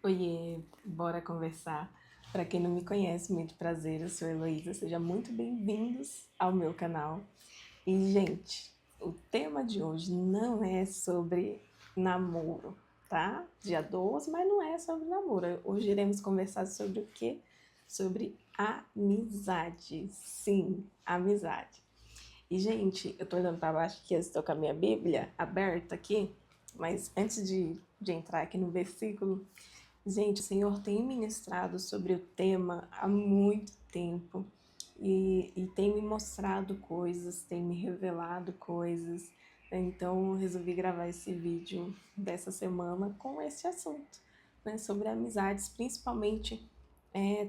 Oiê, bora conversar. Para quem não me conhece, muito prazer, eu sou Heloísa, sejam muito bem-vindos ao meu canal. E, gente, o tema de hoje não é sobre namoro, tá? Dia 12, mas não é sobre namoro. Hoje iremos conversar sobre o quê? Sobre amizade. Sim, amizade. E, gente, eu tô olhando para baixo aqui, eu estou com a minha Bíblia aberta aqui, mas antes de entrar aqui no versículo, gente, o Senhor tem ministrado sobre o tema há muito tempo e tem me mostrado coisas, tem me revelado coisas. Então, eu resolvi gravar esse vídeo dessa semana com esse assunto, né, sobre amizades, principalmente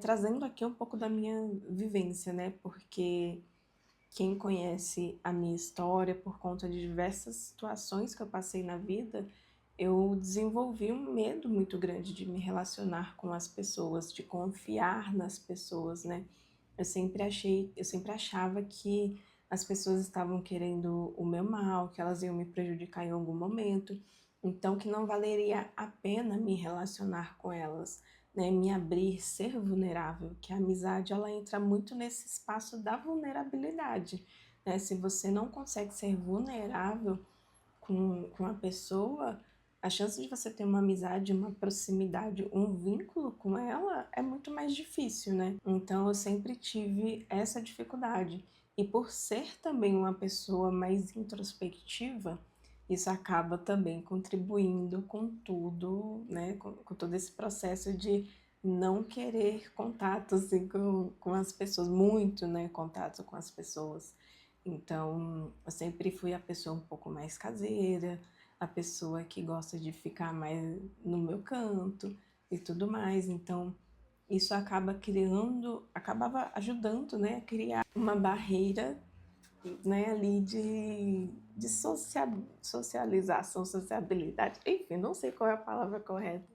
trazendo aqui um pouco da minha vivência, né, porque quem conhece a minha história por conta de diversas situações que eu passei na vida, eu desenvolvi um medo muito grande de me relacionar com as pessoas, de confiar nas pessoas, né? Eu sempre achava que as pessoas estavam querendo o meu mal, que elas iam me prejudicar em algum momento, então que não valeria a pena me relacionar com elas, né? Me abrir, ser vulnerável, que a amizade ela entra muito nesse espaço da vulnerabilidade, né? Se você não consegue ser vulnerável com a pessoa, a chance de você ter uma amizade, uma proximidade, um vínculo com ela é muito mais difícil, né? Então eu sempre tive essa dificuldade. E por ser também uma pessoa mais introspectiva, isso acaba também contribuindo com tudo, né? Com todo esse processo de não querer contato assim, com as pessoas, muito, né? Contato com as pessoas. Então, eu sempre fui a pessoa um pouco mais caseira, a pessoa que gosta de ficar mais no meu canto e tudo mais. Então, isso acabava ajudando, né, a criar uma barreira, né, ali de socialização, sociabilidade, enfim, não sei qual é a palavra correta,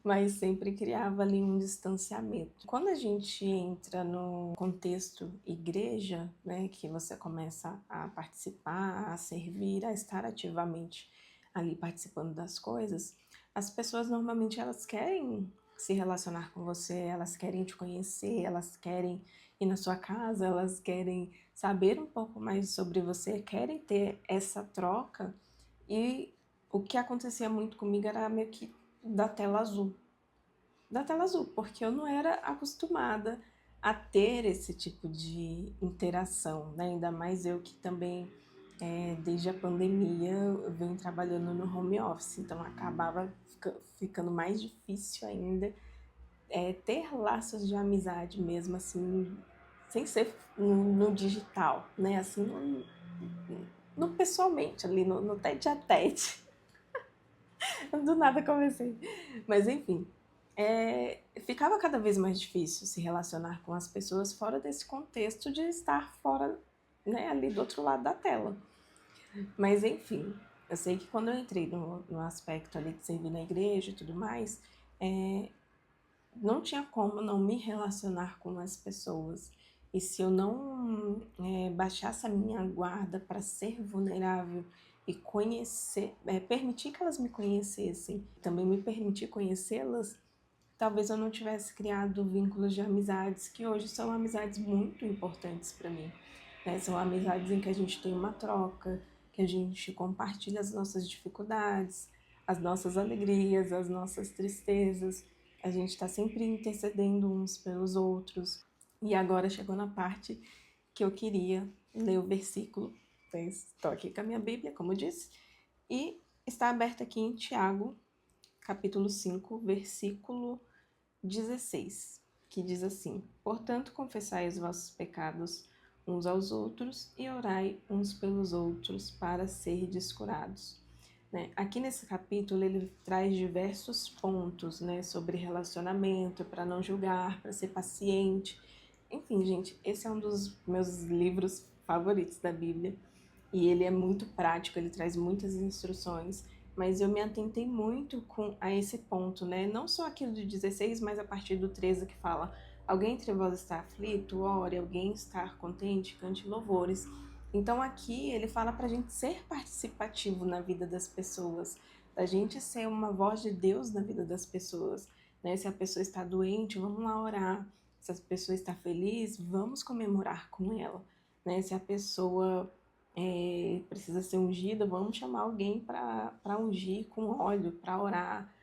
mas sempre criava ali um distanciamento. Quando a gente entra no contexto igreja, né, que você começa a participar, a servir, a estar ativamente ali participando das coisas, as pessoas normalmente elas querem se relacionar com você, elas querem te conhecer, elas querem ir na sua casa, elas querem saber um pouco mais sobre você, querem ter essa troca. E o que acontecia muito comigo era meio que da tela azul. Da tela azul, porque eu não era acostumada a ter esse tipo de interação, né? Ainda mais eu que também, desde a pandemia, eu venho trabalhando no home office, então acabava ficando mais difícil ainda ter laços de amizade mesmo, assim, sem ser no digital, né? Assim, no pessoalmente, ali no tete a tete. Do nada comecei. Mas enfim, ficava cada vez mais difícil se relacionar com as pessoas fora desse contexto de estar fora, né, ali do outro lado da tela. Mas enfim, eu sei que quando eu entrei no aspecto ali de servir na igreja e tudo mais, não tinha como não me relacionar com as pessoas. E se eu não baixasse a minha guarda para ser vulnerável e conhecer, permitir que elas me conhecessem, também me permitir conhecê-las, talvez eu não tivesse criado vínculos de amizades que hoje são amizades muito importantes para mim, né? São amizades em que a gente tem uma troca, que a gente compartilha as nossas dificuldades, as nossas alegrias, as nossas tristezas. A gente está sempre intercedendo uns pelos outros. E agora chegou na parte que eu queria ler o versículo. Estou aqui com a minha Bíblia, como eu disse, e está aberta aqui em Tiago, capítulo 5, versículo 16, que diz assim: Portanto, confessai os vossos pecados uns aos outros e orai uns pelos outros para serdes curados. Né? Aqui nesse capítulo ele traz diversos pontos, né, sobre relacionamento, para não julgar, para ser paciente. Enfim, gente, esse é um dos meus livros favoritos da Bíblia e ele é muito prático, ele traz muitas instruções, mas eu me atentei muito a esse ponto, né? Não só aquilo de 16, mas a partir do 13 que fala: alguém entre vós está aflito, ore, alguém está contente, cante louvores. Então aqui ele fala para a gente ser participativo na vida das pessoas, da gente ser uma voz de Deus na vida das pessoas. né? Se a pessoa está doente, vamos lá orar. Se a pessoa está feliz, vamos comemorar com ela, né? Se a pessoa precisa ser ungida, vamos chamar alguém para ungir com óleo, para orar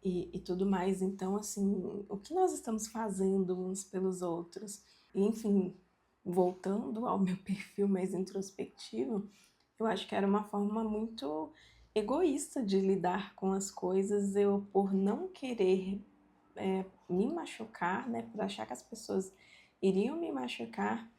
e tudo mais. Então, assim, o que nós estamos fazendo uns pelos outros? E, enfim, voltando ao meu perfil mais introspectivo, eu acho que era uma forma muito egoísta de lidar com as coisas, eu por não querer me machucar, né, por achar que as pessoas iriam me machucar,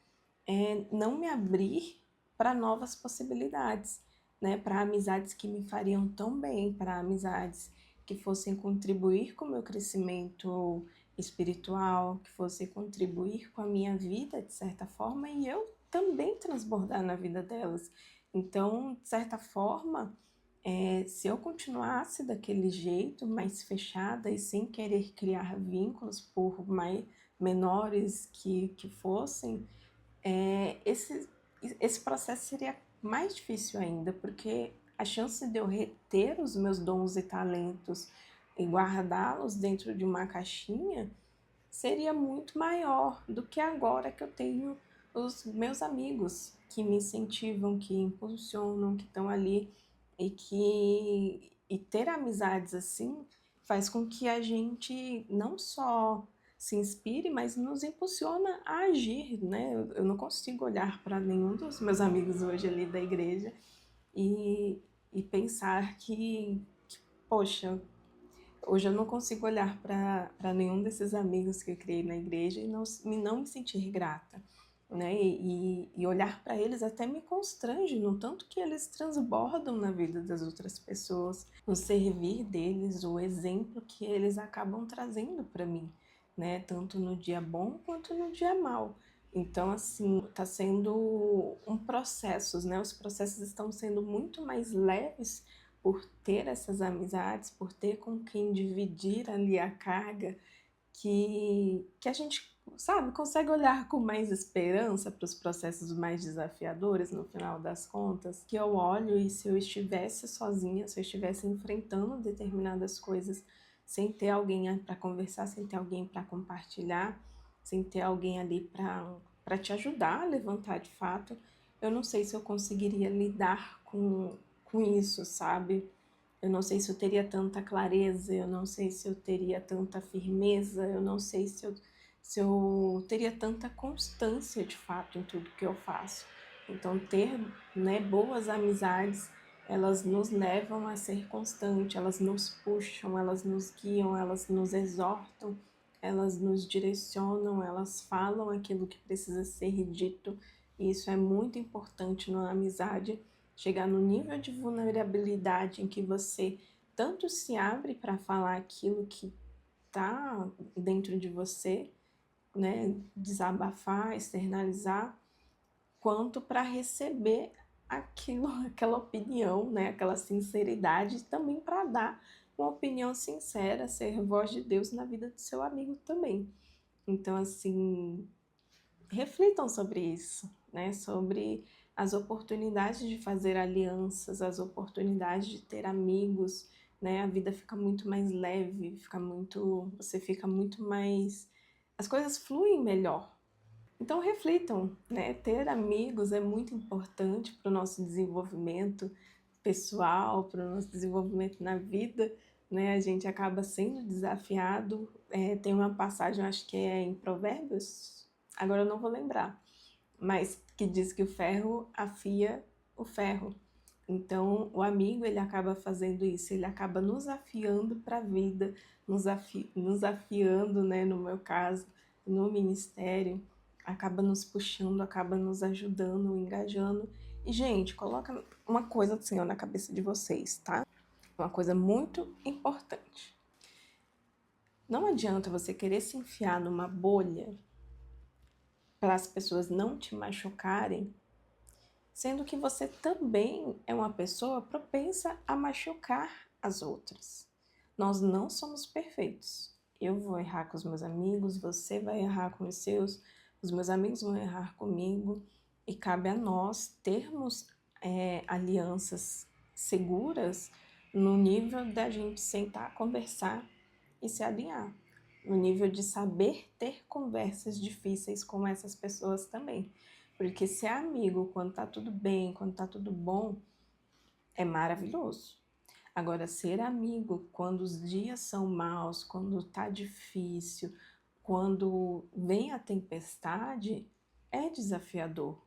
não me abrir para novas possibilidades, né, para amizades que me fariam tão bem, para amizades que fossem contribuir com o meu crescimento espiritual, que fossem contribuir com a minha vida de certa forma e eu também transbordar na vida delas. Então, de certa forma, se eu continuasse daquele jeito, mais fechada e sem querer criar vínculos por mais menores que fossem, esse processo seria mais difícil ainda, porque a chance de eu reter os meus dons e talentos e guardá-los dentro de uma caixinha seria muito maior do que agora que eu tenho os meus amigos que me incentivam, que impulsionam, que estão ali e ter amizades assim faz com que a gente não só se inspire, mas nos impulsiona a agir, né? Eu não consigo olhar para nenhum dos meus amigos hoje ali da igreja e, e pensar que, poxa, hoje eu não consigo olhar para nenhum desses amigos que eu criei na igreja e não me sentir grata, né? E olhar para eles até me constrange no tanto que eles transbordam na vida das outras pessoas, no servir deles, o exemplo que eles acabam trazendo para mim, né? Tanto no dia bom quanto no dia mal. Então, assim, está sendo um processo, né? Os processos estão sendo muito mais leves por ter essas amizades, por ter com quem dividir ali a carga, que a gente, sabe, consegue olhar com mais esperança para os processos mais desafiadores no final das contas, que eu olho e se eu estivesse sozinha, se eu estivesse enfrentando determinadas coisas sem ter alguém para conversar, sem ter alguém para compartilhar, sem ter alguém ali para te ajudar a levantar de fato, eu não sei se eu conseguiria lidar com isso, sabe? Eu não sei se eu teria tanta clareza, eu não sei se eu teria tanta firmeza, eu não sei se eu teria tanta constância de fato em tudo que eu faço. Então, ter, né, boas amizades, elas nos levam a ser constante, elas nos puxam, elas nos guiam, elas nos exortam, elas nos direcionam, elas falam aquilo que precisa ser dito. E isso é muito importante numa amizade, chegar no nível de vulnerabilidade em que você tanto se abre para falar aquilo que está dentro de você, né, desabafar, externalizar, quanto para receber aquilo, aquela opinião, né, aquela sinceridade, também para dar uma opinião sincera, ser voz de Deus na vida do seu amigo também. Então, assim, reflitam sobre isso, né? Sobre as oportunidades de fazer alianças, as oportunidades de ter amigos, né? A vida fica muito mais leve, você fica muito mais, as coisas fluem melhor. Então reflitam, né? Ter amigos é muito importante para o nosso desenvolvimento pessoal, para o nosso desenvolvimento na vida, né? A gente acaba sendo desafiado. Tem uma passagem, acho que é em Provérbios, agora eu não vou lembrar, mas que diz que o ferro afia o ferro. Então, o amigo, ele acaba fazendo isso, ele acaba nos afiando para a vida, nos afiando, né, no meu caso, no ministério, acaba nos puxando, acaba nos ajudando, engajando. E, gente, coloca uma coisa assim, ó, na cabeça de vocês, tá? Uma coisa muito importante. Não adianta você querer se enfiar numa bolha para as pessoas não te machucarem, sendo que você também é uma pessoa propensa a machucar as outras. Nós não somos perfeitos. Eu vou errar com os meus amigos, você vai errar com os seus, os meus amigos vão errar comigo, e cabe a nós termos alianças seguras no nível da gente sentar, conversar e se alinhar. no nível de saber ter conversas difíceis com essas pessoas também. Porque ser amigo quando tá tudo bem, quando tá tudo bom, é maravilhoso. Agora, ser amigo quando os dias são maus, quando tá difícil, quando vem a tempestade, é desafiador.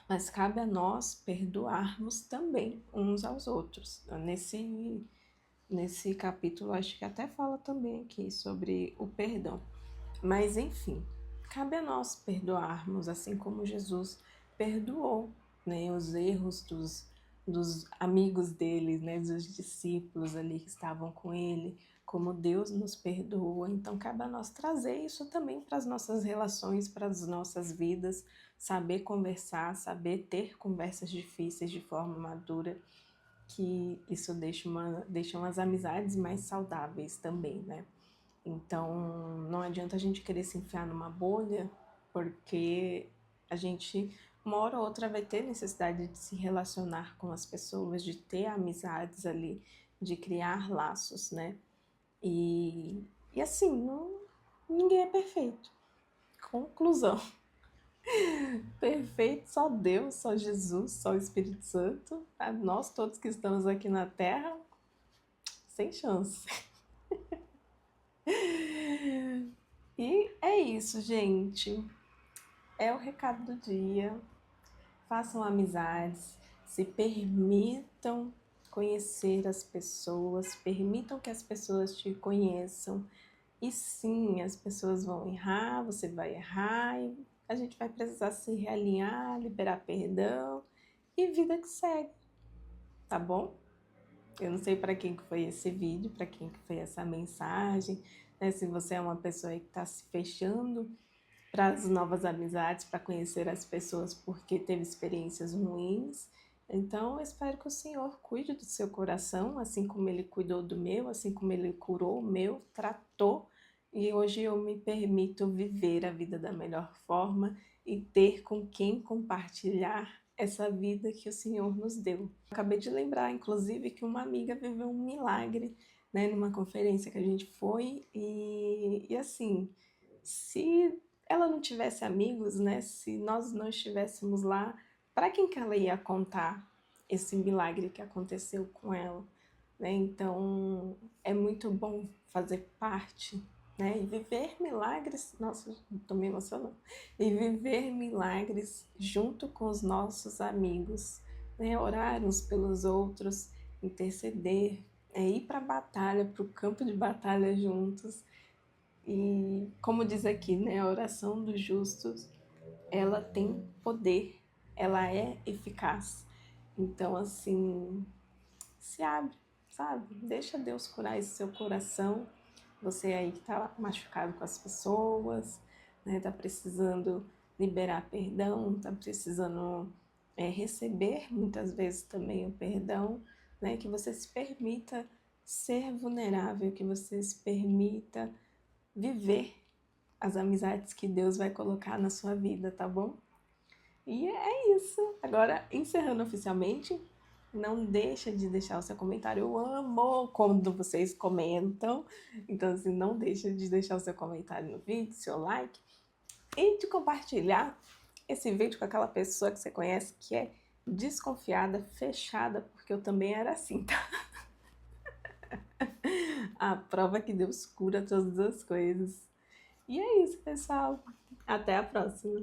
Mas cabe a nós perdoarmos também uns aos outros. Nesse capítulo, acho que até fala também aqui sobre o perdão. Mas, enfim, cabe a nós perdoarmos, assim como Jesus perdoou, né, os erros dos amigos dele, né, dos discípulos ali que estavam com ele, como Deus nos perdoa. Então, cabe a nós trazer isso também para as nossas relações, para as nossas vidas, saber conversar, saber ter conversas difíceis de forma madura, que isso deixa umas amizades mais saudáveis também, né? Então, não adianta a gente querer se enfiar numa bolha, porque a gente, uma hora ou outra, vai ter necessidade de se relacionar com as pessoas, de ter amizades ali, de criar laços, né? E assim, ninguém é perfeito. Conclusão. Perfeito só Deus, só Jesus, só o Espírito Santo. Nós todos que estamos aqui na Terra, sem chance. E é isso, gente. É o recado do dia. Façam amizades, se permitam conhecer as pessoas, permitam que as pessoas te conheçam. E sim, as pessoas vão errar, você vai errar, e a gente vai precisar se realinhar, liberar perdão e vida que segue, tá bom? Eu não sei para quem que foi esse vídeo, para quem que foi essa mensagem, né? Se você é uma pessoa que está se fechando para as novas amizades, para conhecer as pessoas porque teve experiências ruins. Então, eu espero que o Senhor cuide do seu coração, assim como Ele cuidou do meu, assim como Ele curou o meu, tratou. E hoje eu me permito viver a vida da melhor forma e ter com quem compartilhar essa vida que o Senhor nos deu. Acabei de lembrar, inclusive, que uma amiga viveu um milagre, né, numa conferência que a gente foi e assim, se ela não tivesse amigos, né? Se nós não estivéssemos lá, para quem que ela ia contar esse milagre que aconteceu com ela, né? Então, é muito bom fazer parte, né? E viver milagres, nossa, tô me emocionando. E viver milagres junto com os nossos amigos, né? Orar uns pelos outros, interceder, ir para a batalha, para o campo de batalha juntos. E como diz aqui, né, a oração dos justos, ela tem poder, ela é eficaz. Então, assim, se abre, sabe? Deixa Deus curar esse seu coração. Você aí que tá machucado com as pessoas, né, tá precisando liberar perdão, tá precisando receber muitas vezes também o perdão, né, que você se permita ser vulnerável, que você se permita viver as amizades que Deus vai colocar na sua vida, tá bom? E é isso. Agora, encerrando oficialmente, não deixa de deixar o seu comentário. Eu amo quando vocês comentam. Então, assim, não deixa de deixar o seu comentário no vídeo, seu like e de compartilhar esse vídeo com aquela pessoa que você conhece que é desconfiada, fechada, porque eu também era assim, tá? A prova que Deus cura todas as coisas. E é isso, pessoal. Até a próxima.